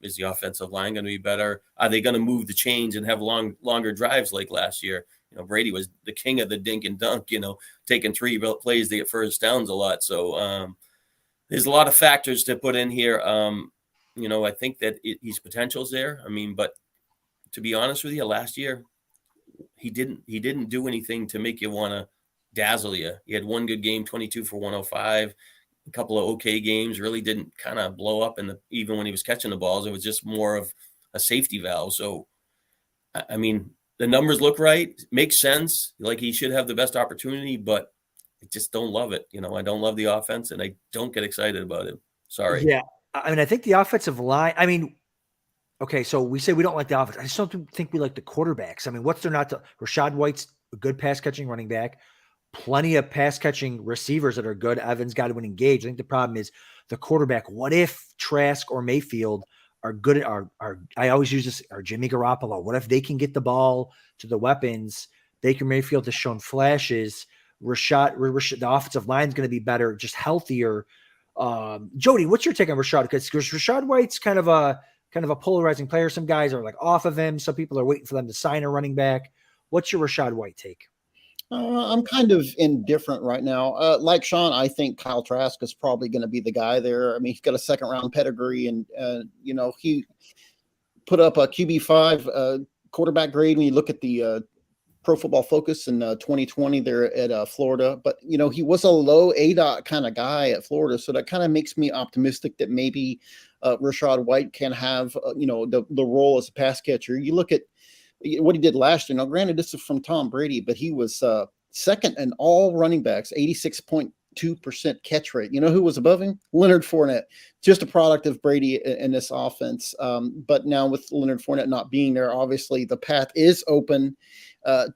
Is the offensive line going to be better? Are they going to move the chains and have longer drives like last year? Brady was the king of the dink and dunk, taking 3 plays to get first downs a lot. So there's a lot of factors to put in here. I think that his potential's there. But to be honest with you, last year he didn't do anything to make you want to dazzle you. He had one good game, 22 for 105, a couple of okay games, really didn't kind of blow up even when he was catching the balls. It was just more of a safety valve. So, the numbers look right, makes sense. Like he should have the best opportunity, but I just don't love it. I don't love the offense and I don't get excited about it. Sorry. Yeah. I think the offensive line, okay, so we say we don't like the offense. I just don't think we like the quarterbacks. What's there not to? Rashad White's a good pass catching running back, plenty of pass catching receivers that are good. Evans, Godwin, and Gage. I think the problem is the quarterback. What if Trask or Mayfield are good at I always use this, or Jimmy Garoppolo? What if they can get the ball to the weapons? Baker Mayfield has shown flashes. Rashad, the offensive line is going to be better, just healthier. Jody, what's your take on Rashad? Because Rashad White's kind of a polarizing player. Some guys are like off of him. Some people are waiting for them to sign a running back. What's your Rashad White take? I'm kind of indifferent right now. Like Shawn, I think Kyle Trask is probably going to be the guy there. He's got a second-round pedigree, and he put up a QB5 quarterback grade when you look at the Pro Football Focus in 2020 there at Florida. But he was a low ADOT kind of guy at Florida, so that kind of makes me optimistic that maybe Rashad White can have the role as a pass catcher. You look at what he did last year. Now, granted, this is from Tom Brady, but he was second in all running backs, 86.2% catch rate. You know who was above him? Leonard Fournette, just a product of Brady in this offense. But now with Leonard Fournette not being there, obviously the path is open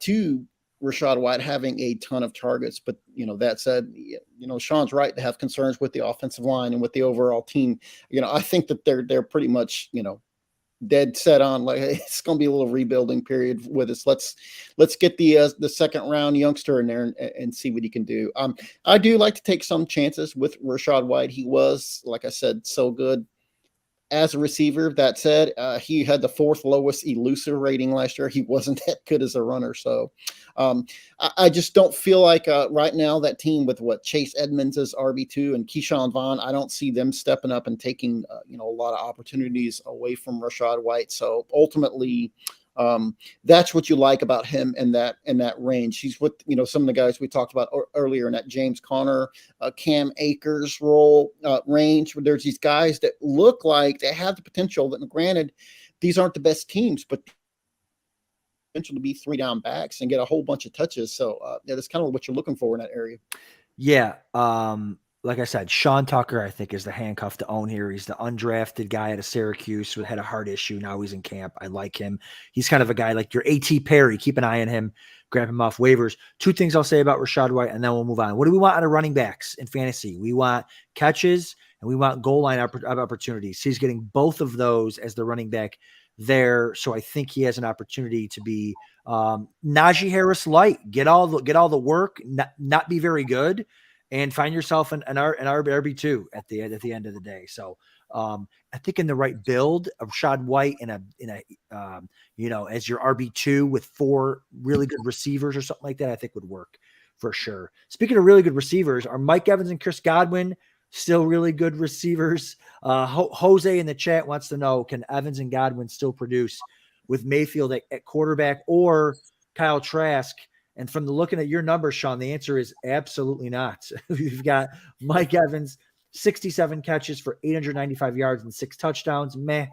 to Rashad White having a ton of targets. But, that said, Shawn's right to have concerns with the offensive line and with the overall team. I think that they're pretty much, dead set on like it's going to be a little rebuilding period with us. Let's get the second round youngster in there and see what he can do. I do like to take some chances with Rashad White. He was, like I said, so good as a receiver. That said, he had the 4th lowest elusive rating last year. He wasn't that good as a runner. So I just don't feel like right now that team with Chase Edmonds as RB2 and Keyshawn Vaughn, I don't see them stepping up and taking a lot of opportunities away from Rashad White. So ultimately, that's what you like about him in that range. He's with some of the guys we talked about earlier in that James Conner, Cam Akers role range. Where there's these guys that look like they have the potential. That granted, these aren't the best teams, but potential to be 3-down backs and get a whole bunch of touches. So that's kind of what you're looking for in that area. Yeah. Like I said, Sean Tucker, I think, is the handcuff to own here. He's the undrafted guy out of Syracuse who had a heart issue. Now he's in camp. I like him. He's kind of a guy like your A.T. Perry. Keep an eye on him. Grab him off waivers. 2 things I'll say about Rashad White, and then we'll move on. What do we want out of running backs in fantasy? We want catches, and we want goal line opportunities. He's getting both of those as the running back there. So I think he has an opportunity to be Najee Harris light. Get all the work, not be very good, and find yourself an RB2 at the end of the day. So I think in the right build of Rashad White in a as your RB2 with 4 really good receivers or something like that, I think would work for sure. Speaking of really good receivers, are Mike Evans and Chris Godwin still really good receivers? Jose in the chat wants to know, can Evans and Godwin still produce with Mayfield at quarterback or Kyle Trask? And from the looking at your numbers, Shawn, the answer is absolutely not. We've got Mike Evans, 67 catches for 895 yards and 6 touchdowns. Meh.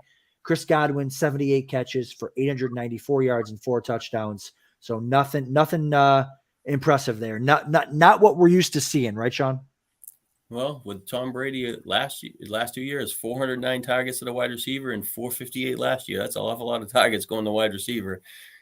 Chris Godwin, 78 catches for 894 yards and 4 touchdowns. So nothing impressive there. Not what we're used to seeing, right, Shawn? Well, with Tom Brady last 2 years, 409 targets to the wide receiver and 458 last year. That's an awful lot of targets going to wide receiver.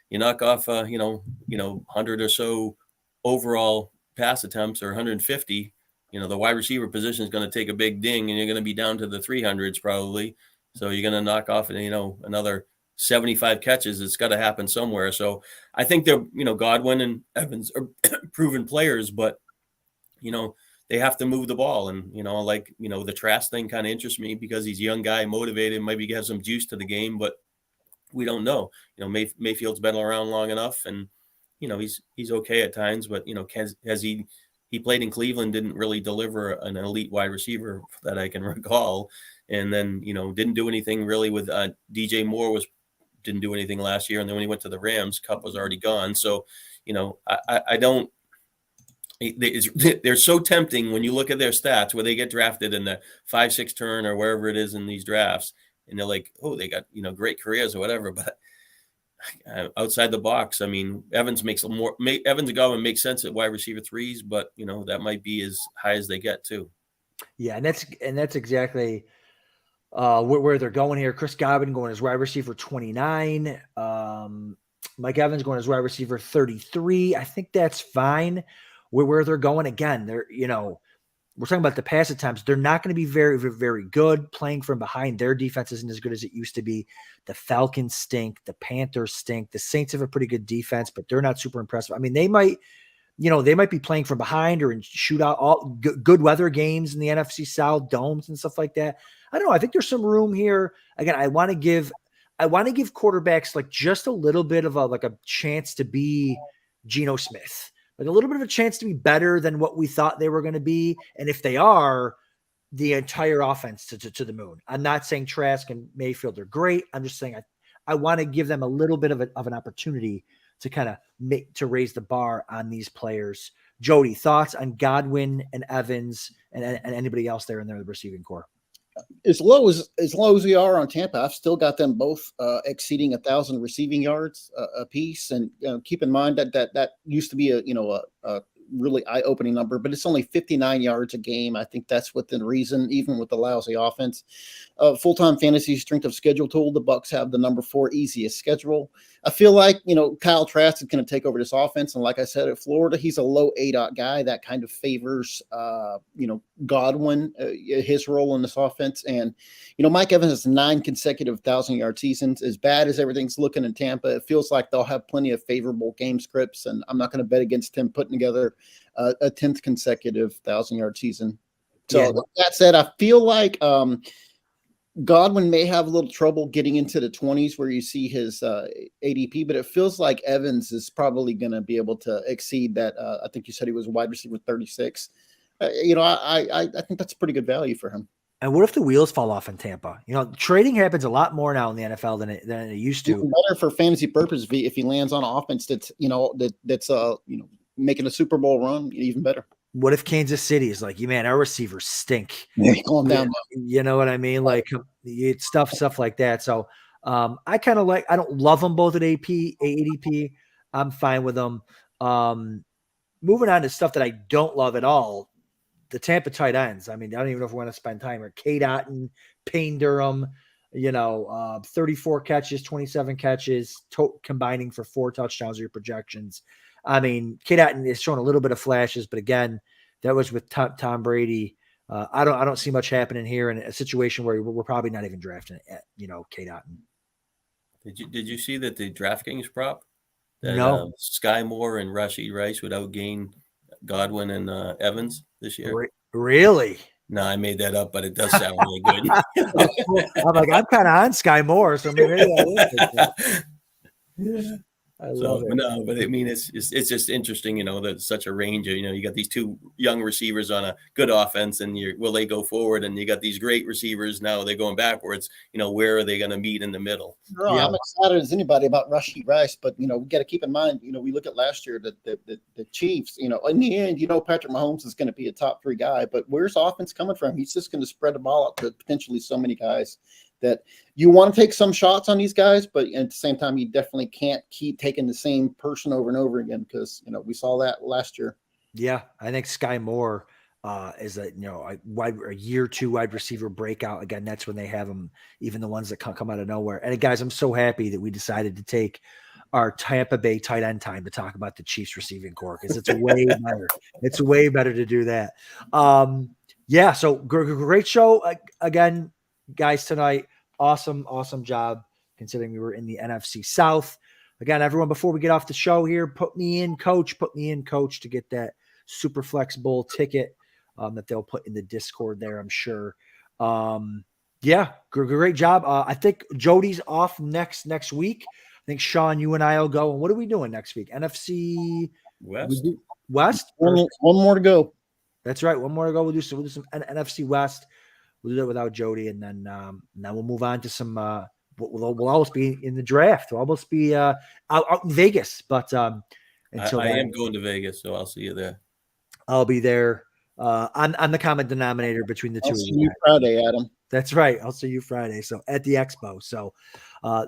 You knock off, 100 or so overall pass attempts or 150, the wide receiver position is going to take a big ding and you're going to be down to the 300s probably. So you're going to knock off, another 75 catches. It's got to happen somewhere. So I think they're, Godwin and Evans are proven players, but, they have to move the ball. And, the Trask thing kind of interests me because he's a young guy, motivated, maybe have some juice to the game, but we don't know. Mayfield's been around long enough, and, he's okay at times, but, has he played in Cleveland, didn't really deliver an elite wide receiver that I can recall. And then, didn't do anything really with DJ Moore didn't do anything last year. And then when he went to the Rams, Cup was already gone. So, I don't, they're so tempting when you look at their stats where they get drafted in the 5-6 turn or wherever it is in these drafts. And they're like, oh, they got, great careers or whatever. But outside the box, I mean, Evans and Godwin make sense at wide receiver 3s, but, that might be as high as they get too. Yeah. And that's exactly where they're going here. Chris Godwin going as wide receiver 29. Mike Evans going as wide receiver 33. I think that's fine. Where they're going again, they're, we're talking about the pass attempts. They're not going to be very, very good playing from behind. Their defense isn't as good as it used to be. The Falcons stink. The Panthers stink. The Saints have a pretty good defense, but they're not super impressive. I mean, they might be playing from behind or in shootout, all good weather games in the NFC South, domes and stuff like that. I don't know. I think there's some room here. Again, I want to give quarterbacks like just a little bit of a chance to be Geno Smith. Like a little bit of a chance to be better than what we thought they were going to be. And if they are, the entire offense to the moon. I'm not saying Trask and Mayfield are great. I'm just saying I want to give them a little bit of an opportunity to kind of to raise the bar on these players. Jody, thoughts on Godwin and Evans and anybody else there in their receiving core? As low as we are on Tampa, I've still got them both exceeding 1,000 receiving yards a piece. And keep in mind that used to be a really eye-opening number, but it's only 59 yards a game. I think that's within reason, even with the lousy offense. Full-time fantasy strength of schedule tool, the Bucs have the number 4 easiest schedule. I feel like, Kyle Trask is going to take over this offense. And like I said, at Florida, he's a low ADOT guy that kind of favors, Godwin, his role in this offense. And, Mike Evans has 9 consecutive 1,000-yard seasons. As bad as everything's looking in Tampa, it feels like they'll have plenty of favorable game scripts. And I'm not going to bet against him putting together a 10th consecutive 1,000-yard season. So that said, I feel like Godwin may have a little trouble getting into the 20s where you see his ADP, but it feels like Evans is probably going to be able to exceed that. I think you said he was a wide receiver 36. I think that's a pretty good value for him. And what if the wheels fall off in Tampa? Trading happens a lot more now in the NFL than it used to. Even better for fantasy purposes if he lands on an offense that's making a Super Bowl run, even better. What if Kansas City is like, man, our receivers stink. Yeah, calm down. You know what I mean? Like stuff like that. So I kind of I don't love them both at ADP. I'm fine with them. Moving on to stuff that I don't love at all. The Tampa tight ends. I mean, I don't even know if we want to spend time here. Cade Otton, Payne Durham, 34 catches, 27 catches, combining for 4 touchdowns, your projections. I mean, Cade Otton is showing a little bit of flashes, but again, that was with Tom Brady. I don't see much happening here in a situation where we're probably not even drafting Cade Otton. Did you see that the DraftKings prop that no. Sky Moore and Rashid Rice would outgain Godwin and Evans this year? Really? No, I made that up, but it does sound really good. I'm like, I'm kind of on Sky Moore, so maybe I will. I love it. No, but I mean, it's just interesting, there's such a range of, you got these 2 young receivers on a good offense and will they go forward? And you got these great receivers. Now they're going backwards, where are they going to meet in the middle? No, yeah. I'm excited as anybody about Rashid Rice, but, we got to keep in mind, we look at last year that the Chiefs, in the end, Patrick Mahomes is going to be a top 3 guy, but where's offense coming from? He's just going to spread the ball out to potentially so many guys that you want to take some shots on these guys, but at the same time, you definitely can't keep taking the same person over and over again because, we saw that last year. Yeah, I think Sky Moore is a year 2 wide receiver breakout. Again, that's when they have them, even the ones that come out of nowhere. And guys, I'm so happy that we decided to take our Tampa Bay tight end time to talk about the Chiefs receiving core because it's way better. It's way better to do that. So great show again. Guys, tonight, awesome job. considering we were in the NFC South. Again, everyone, before we get off the show here, put me in, coach, to get that Superflex Bowl ticket that they'll put in the Discord there, I'm sure. Yeah, great job. I think Jody's off next week. I think Shawn, you and I will go. And what are we doing next week? NFC West? One more to go. That's right. One more to go. We'll do some NFC West. We'll do that without Jody, and then we'll move on to some. We'll almost be in the draft. We'll almost be out in Vegas. But until I am going to Vegas, so I'll see you there. I'll be there. I'm the common denominator between the two. I'll see you Friday, Adam. That's right. I'll see you Friday. So at the expo. So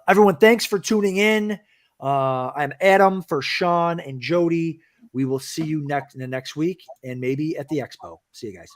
everyone, thanks for tuning in. I'm Adam for Shawn and Jody. We will see you next week and maybe at the expo. See you guys.